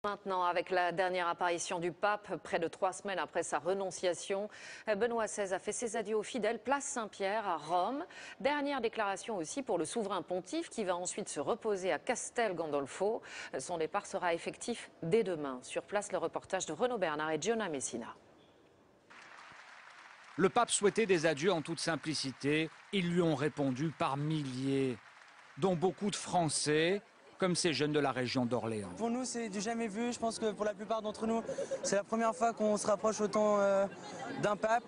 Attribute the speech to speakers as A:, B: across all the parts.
A: Maintenant, avec la dernière apparition du pape, près de 3 semaines après sa renonciation, Benoît XVI a fait ses adieux aux fidèles, place Saint-Pierre à Rome. Dernière déclaration aussi pour le souverain pontife qui va ensuite se reposer à Castel Gandolfo. Son départ sera effectif dès demain. Sur place, le reportage de Renaud Bernard et Giona Messina.
B: Le pape souhaitait des adieux en toute simplicité. Ils lui ont répondu par milliers, dont beaucoup de Français, comme ces jeunes de la région d'Orléans.
C: Pour nous, c'est du jamais vu. Je pense que pour la plupart d'entre nous, c'est la première fois qu'on se rapproche autant d'un pape.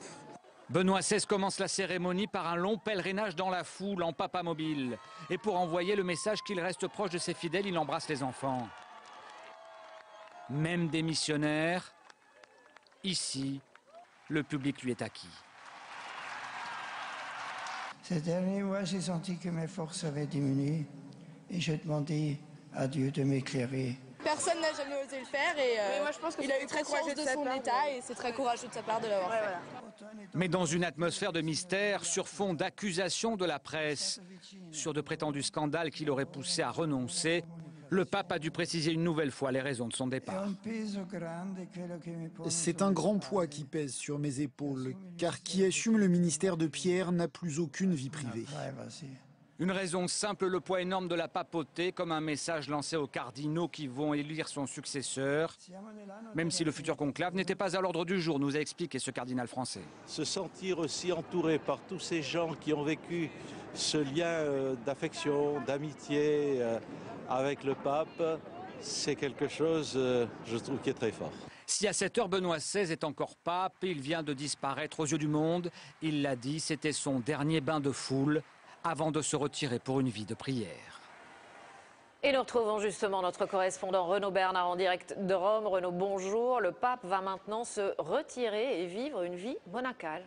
B: Benoît XVI commence la cérémonie par un long pèlerinage dans la foule en papamobile. Et pour envoyer le message qu'il reste proche de ses fidèles, il embrasse les enfants. Même des missionnaires, ici, le public lui est acquis.
D: Ces derniers mois, j'ai senti que mes forces avaient diminué et je demandais à Dieu de m'éclairer.
E: Personne n'a jamais osé le faire et
F: moi, je pense que
E: il a eu conscience de son état et c'est très courageux de sa part de l'avoir fait. Voilà.
B: Mais dans une atmosphère de mystère, sur fond d'accusations de la presse, sur de prétendus scandales qui l'auraient poussé à renoncer, le pape a dû préciser une nouvelle fois les raisons de son départ.
G: C'est un grand poids qui pèse sur mes épaules, car qui assume le ministère de Pierre n'a plus aucune vie privée.
B: Une raison simple, le poids énorme de la papauté, comme un message lancé aux cardinaux qui vont élire son successeur, même si le futur conclave n'était pas à l'ordre du jour, nous a expliqué ce cardinal français.
H: Se sentir aussi entouré par tous ces gens qui ont vécu ce lien d'affection, d'amitié avec le pape, c'est quelque chose, je trouve, qui est très fort.
B: Si à cette heure Benoît XVI est encore pape, il vient de disparaître aux yeux du monde, il l'a dit, c'était son dernier bain de foule, avant de se retirer pour une vie de prière.
A: Et nous retrouvons justement notre correspondant Renaud Bernard en direct de Rome. Renaud, bonjour. Le pape va maintenant se retirer et vivre une vie monacale.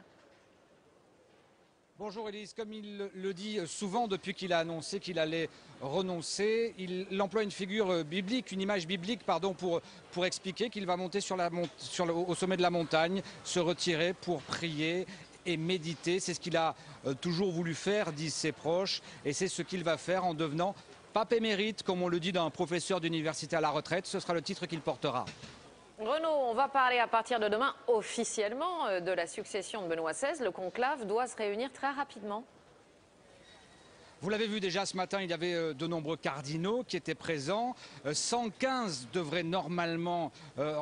B: Bonjour Élise, comme il le dit souvent depuis qu'il a annoncé qu'il allait renoncer, il emploie une figure biblique, une image biblique pour expliquer qu'il va monter au sommet de la montagne, se retirer pour prier et méditer. C'est ce qu'il a toujours voulu faire, disent ses proches, et c'est ce qu'il va faire en devenant pape émérite, comme on le dit d'un professeur d'université à la retraite. Ce sera le titre qu'il portera.
A: Renaud, on va parler à partir de demain officiellement de la succession de Benoît XVI. Le conclave doit se réunir très rapidement.
B: Vous l'avez vu déjà ce matin, il y avait de nombreux cardinaux qui étaient présents. 115 devraient normalement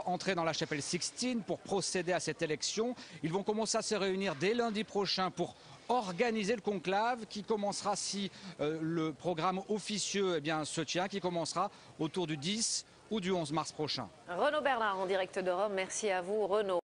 B: entrer dans la chapelle Sixtine pour procéder à cette élection. Ils vont commencer à se réunir dès lundi prochain pour organiser le conclave qui commencera, si le programme officieux se tient, qui commencera autour du 10 ou du 11 mars prochain.
A: Renaud Bernard en direct de Rome, merci à vous Renaud.